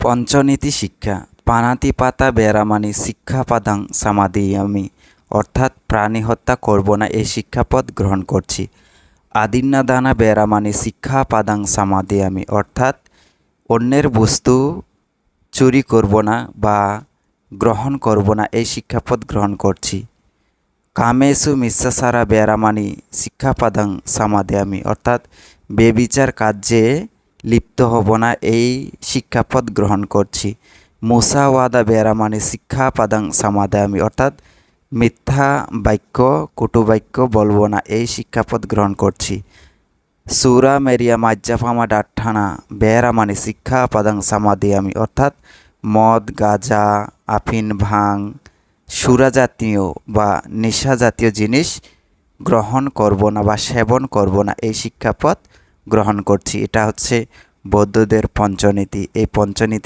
পঞ্চনীতি শিক্ষা পানাতি পাতা বেড়ামানি শিক্ষাপাদাং সামাদিয়ামি অর্থাৎ প্রাণী হত্যা করব না এই শিক্ষাপদ গ্রহণ করছি। আদিন্না দানা বেড়ামানি শিক্ষাপাদাং সামাদিয়ামি অর্থাৎ অন্যের বস্তু চুরি করব না বা গ্রহণ করব না এই শিক্ষাপদ গ্রহণ করছি। কামেসু মিথ্যাচারা বেড়ামানি শিক্ষাপাদাং সামাদিয়ামি অর্থাৎ বেবিচার কার্যে লিপ্ত হব না এই শিক্ষাপদ গ্রহণ করছি। মুসাওয়াদা বেড়ামানি শিক্ষাপাদাং সামাদায়ামি অর্থাৎ মিথ্যা বাক্য কুটুবাক্য বলবো না এই শিক্ষাপদ গ্রহণ করছি। সুরা মেরিয়া মাজ্জাফামা ডাঠানা বেড়ামানি শিক্ষাপাদাং সামাদিয়ামি অর্থাৎ মদ গাঁজা আফিন ভাং সুরা জাতীয় বা নেশা জাতীয় জিনিস গ্রহণ করব না বা সেবন করব না এই শিক্ষাপদ গ্রহণ করছি। এটা হচ্ছে বৌদ্ধদের পঞ্চনীতি। এই পঞ্চনীতি